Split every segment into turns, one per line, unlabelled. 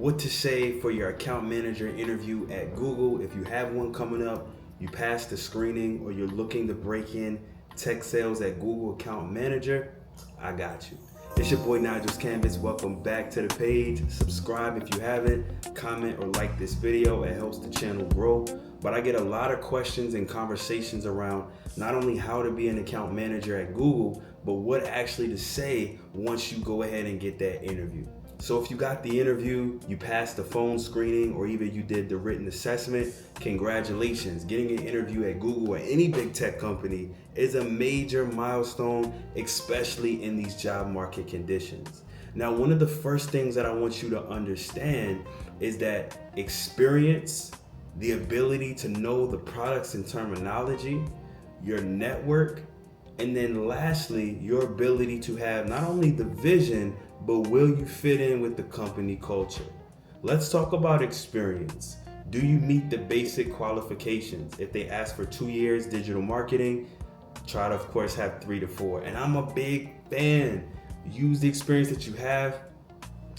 what to say for your account manager interview at Google. If you have one coming up, you passed the screening, or you're looking to break in tech sales at Google Account Manager, I got you. It's your boy Nigel's Canvas. Welcome back to the page. Subscribe if you haven't, comment or like this video. It helps the channel grow. But I get a lot of questions and conversations around not only how to be an account manager at Google, but what actually to say once you go ahead and get that interview. So if you got the interview, you passed the phone screening, or even you did the written assessment, congratulations. Getting an interview at Google or any big tech company is a major milestone, especially in these job market conditions. Now, one of the first things that I want you to understand is that experience, the ability to know the products and terminology, your network, and then lastly, your ability to have not only the vision, but will you fit in with the company culture? Let's talk about experience. Do you meet the basic qualifications? If they ask for 2 years digital marketing, try to of course have 3 to 4. And I'm a big fan. Use the experience that you have,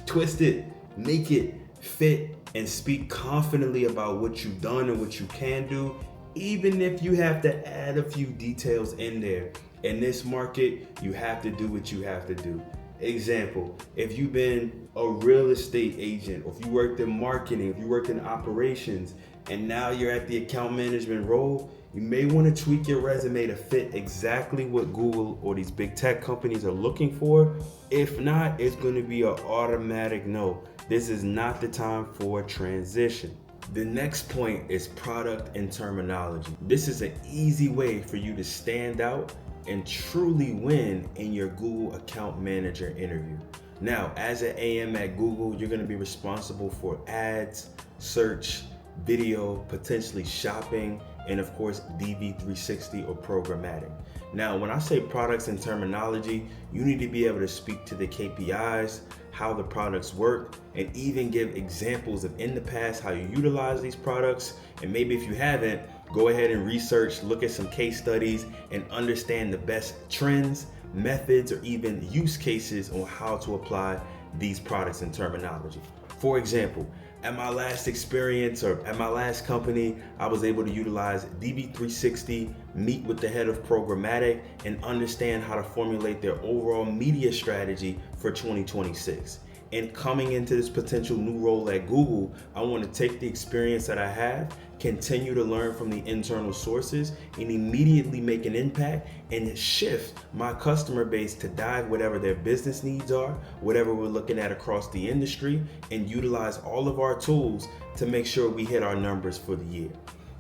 twist it, make it fit, and speak confidently about what you've done and what you can do, even if you have to add a few details in there. In this market, you have to do what you have to do. Example, if you've been a real estate agent, or if you worked in marketing, if you worked in operations, and now you're at the account management role, you may want to tweak your resume to fit exactly what Google or these big tech companies are looking for. If not, it's going to be an automatic no. This is not the time for transition. The next point is product and terminology. This is an easy way for you to stand out and truly win in your Google Account Manager interview. Now, as an AM at Google, you're going to be responsible for ads, search, video, potentially shopping, and of course, DV360 or programmatic. Now, when I say products and terminology, you need to be able to speak to the KPIs, how the products work, and even give examples of in the past how you utilize these products. And maybe if you haven't, go ahead and research, look at some case studies, and understand the best trends, methods, or even use cases on how to apply these products and terminology. For example, at my last experience or at my last company, I was able to utilize DV360, meet with the head of programmatic, and understand how to formulate their overall media strategy for 2026. And coming into this potential new role at Google, I want to take the experience that I have, continue to learn from the internal sources, and immediately make an impact and shift my customer base to dive whatever their business needs are, whatever we're looking at across the industry, and utilize all of our tools to make sure we hit our numbers for the year.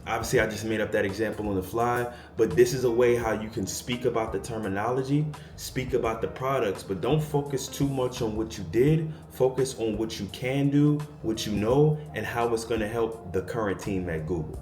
Obviously, I just made up that example on the fly, but this is a way how you can speak about the terminology, speak about the products, but don't focus too much on what you did. Focus on what you can do, what you know, and how it's going to help the current team at Google.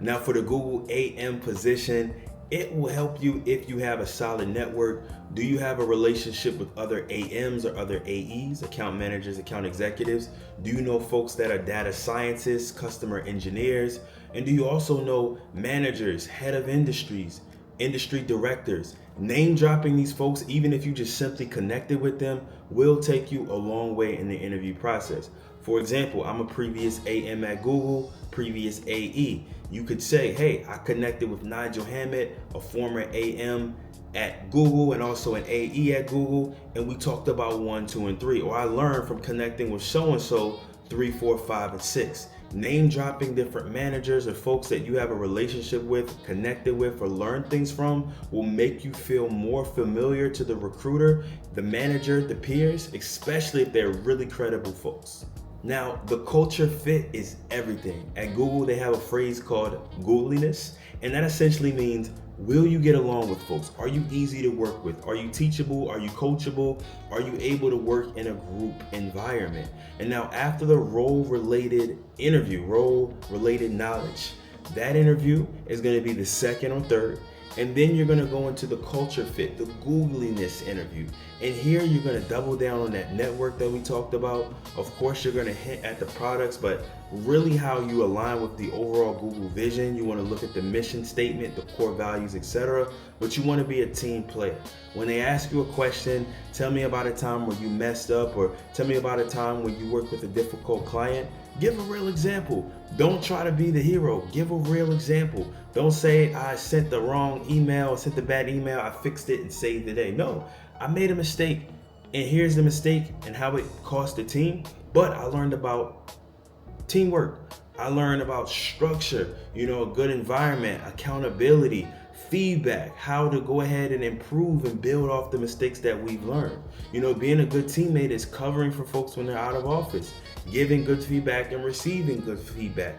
Now, for the Google AM position, it will help you if you have a solid network. Do you have a relationship with other AMs or other AEs, account managers, account executives? Do you know folks that are data scientists, customer engineers? And do you also know managers, head of industries, industry directors? Name dropping these folks, even if you just simply connected with them, will take you a long way in the interview process. For example, I'm a previous AM at Google, previous AE. You could say, hey, I connected with Nigel Hammett, a former AM at Google and also an AE at Google, and we talked about 1, 2, and 3. Or I learned from connecting with so-and-so 3, 4, 5, and 6. Name dropping different managers or folks that you have a relationship with, connected with, or learned things from will make you feel more familiar to the recruiter, the manager, the peers, especially if they're really credible folks. Now, the culture fit is everything. At Google, they have a phrase called Googliness, and that essentially means, will you get along with folks? Are you easy to work with? Are you teachable? Are you coachable? Are you able to work in a group environment? And now after the role-related interview, role-related knowledge, that interview is going to be the second or third. And then you're gonna go into the culture fit, the Googliness interview. And here you're gonna double down on that network that we talked about. Of course, you're gonna hint at the products, but really how you align with the overall Google vision. You wanna look at the mission statement, the core values, etc. But you wanna be a team player. When they ask you a question, tell me about a time where you messed up, or tell me about a time when you worked with a difficult client. Give a real example. Don't try to be the hero. Give a real example. Don't say, I sent the wrong email, sent the bad email, I fixed it and saved the day. No, I made a mistake, and here's the mistake and how it cost the team. But I learned about teamwork. I learned about structure, a good environment, accountability, feedback, how to go ahead and improve and build off the mistakes that we've learned. Being a good teammate is covering for folks when they're out of office, giving good feedback and receiving good feedback.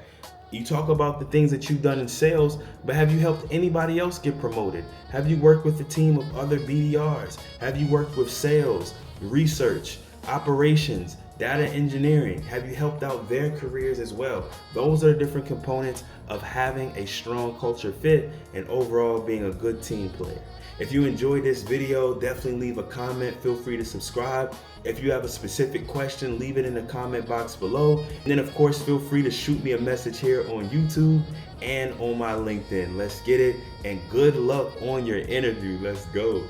You talk about the things that you've done in sales, but have you helped anybody else get promoted? Have you worked with a team of other BDRs? Have you worked with sales, research, operations, data engineering? Have you helped out their careers as well? Those are the different components of having a strong culture fit and overall being a good team player. If you enjoyed this video, definitely leave a comment. Feel free to subscribe. If you have a specific question, leave it in the comment box below. And then of course, feel free to shoot me a message here on YouTube and on my LinkedIn. Let's get it, and good luck on your interview. Let's go.